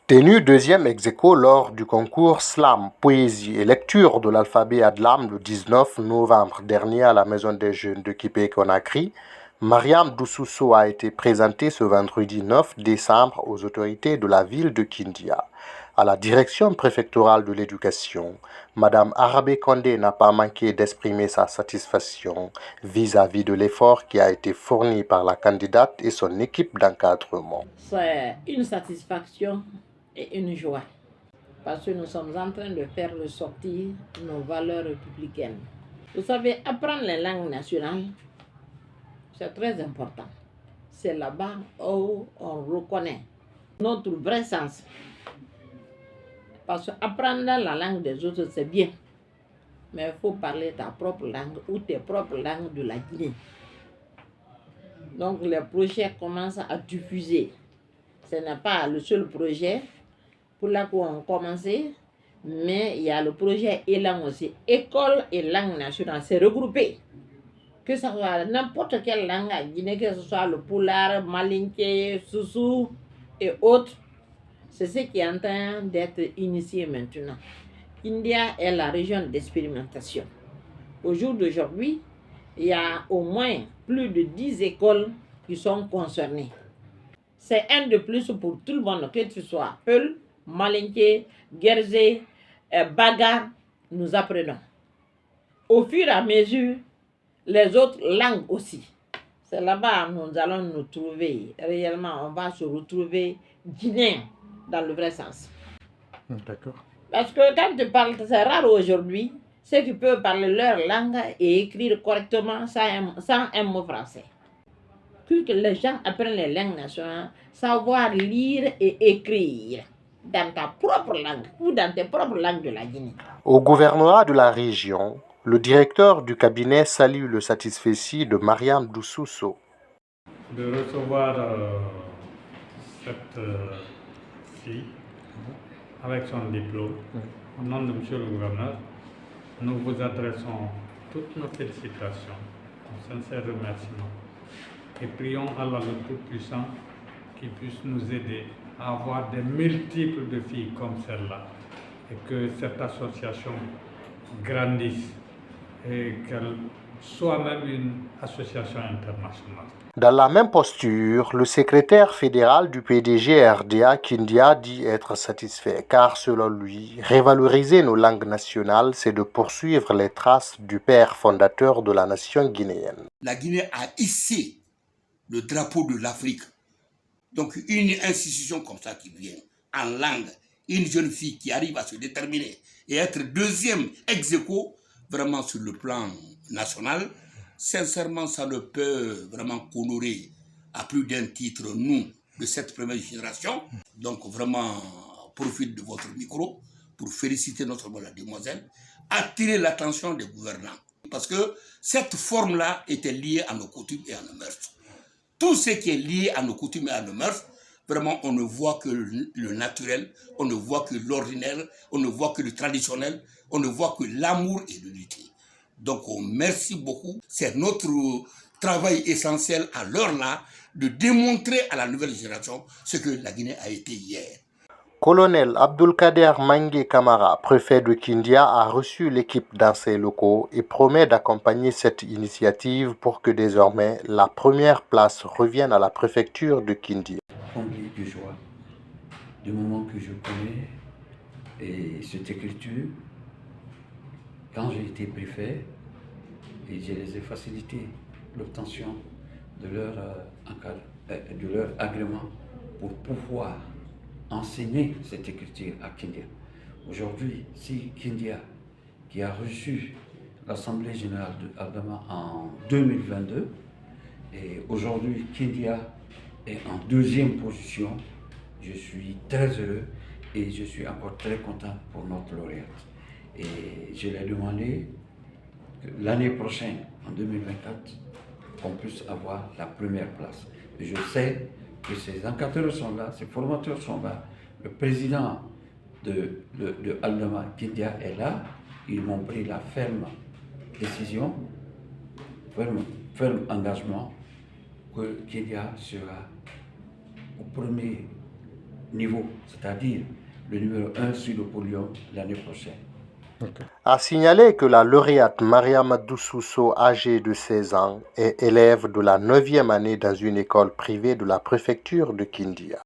Tenu deuxième ex-aequo lors du concours Slam, Poésie et Lecture de l'alphabet Adlam le 19 novembre dernier à la Maison des Jeunes de Kipé-Conakry, Mariam Doussousso a été présentée ce vendredi 9 décembre aux autorités de la ville de Kindia. À la direction préfectorale de l'éducation, Madame Arabé Condé n'a pas manqué d'exprimer sa satisfaction vis-à-vis de l'effort qui a été fourni par la candidate et son équipe d'encadrement. C'est une satisfaction et une joie parce que nous sommes en train de faire ressortir nos valeurs républicaines. Vous savez, apprendre les langues nationales, c'est très important. C'est là-bas où on reconnaît notre vrai sens. Parce qu'apprendre la langue des autres, c'est bien. Mais il faut parler ta propre langue ou tes propres langues de la Guinée. Donc les projets commencent à diffuser. Ce n'est pas le seul projet pour lequel on a commencé, mais il y a le projet Élan aussi. École et langue nationale, c'est regroupé. Que ce soit n'importe quelle langue à Guinée, que ce soit le Poulard, Malinké, Soussou et autres, c'est ce qui est en train d'être initié maintenant. India est la région d'expérimentation. Au jour d'aujourd'hui, il y a au moins plus de 10 écoles qui sont concernées. C'est un de plus pour tout le monde, que tu sois Peul, Malinké, Guérzé, Baga, nous apprenons. Au fur et à mesure, les autres langues aussi. C'est là-bas que nous allons nous trouver. Réellement, on va se retrouver guinéens dans le vrai sens. D'accord. Parce que quand tu parles, c'est rare aujourd'hui, ceux qui peuvent parler leur langue et écrire correctement sans un mot français. Que les gens apprennent les langues nationales, savoir lire et écrire dans ta propre langue ou dans tes propres langues de la Guinée. Au gouvernorat de la région, le directeur du cabinet salue le satisfecit de Mariam Doussousso. De recevoir cette fille avec son diplôme, au nom de Monsieur le gouverneur, nous vous adressons toutes nos félicitations, nos sincères remerciements et prions Allah le Tout-Puissant qui puisse nous aider à avoir des multiples de filles comme celle-là et que cette association grandisse et qu'elle soit même une association internationale. Dans la même posture, le secrétaire fédéral du PDG RDA Kindia dit être satisfait car selon lui, revaloriser nos langues nationales, c'est de poursuivre les traces du père fondateur de la nation guinéenne. La Guinée a hissé le drapeau de l'Afrique. Donc une institution comme ça qui vient en langue, une jeune fille qui arrive à se déterminer et être deuxième ex-aequo vraiment sur le plan national, sincèrement ça ne peut vraiment qu'honorer à plus d'un titre nous de cette première génération. Donc vraiment profite de votre micro pour féliciter notre la demoiselle, attirer l'attention des gouvernants. Parce que cette forme-là était liée à nos coutumes et à nos mœurs. Tout ce qui est lié à nos coutumes et à nos mœurs, vraiment, on ne voit que le naturel, on ne voit que l'ordinaire, on ne voit que le traditionnel, on ne voit que l'amour et l'unité. Donc, merci beaucoup. C'est notre travail essentiel à l'heure-là de démontrer à la nouvelle génération ce que la Guinée a été hier. Colonel Abdulkader Mangue Kamara, préfet de Kindia, a reçu l'équipe dans ses locaux et promet d'accompagner cette initiative pour que désormais la première place revienne à la préfecture de Kindia. Comblé de joie du moment que je connais et cette écriture, quand j'ai été préfet, et je les ai facilité l'obtention de leur agrément pour pouvoir enseigner cette écriture à Kindia. Aujourd'hui, si Kindia, qui a reçu l'Assemblée générale de Aldama en 2022, et aujourd'hui Kindia est en deuxième position, je suis très heureux et je suis encore très content pour notre lauréate. Et je l'ai demandé que l'année prochaine, en 2024, qu'on puisse avoir la première place. Et je sais que ces encadreurs sont là, ces formateurs sont là, le président de Aldama Kindia est là, ils m'ont pris la ferme décision, ferme engagement que Kindia sera au premier niveau, c'est-à-dire le numéro 1 sur le podium l'année prochaine. A signaler que la lauréate Mariam Doussousso, âgée de 16 ans, est élève de la 9e année dans une école privée de la préfecture de Kindia.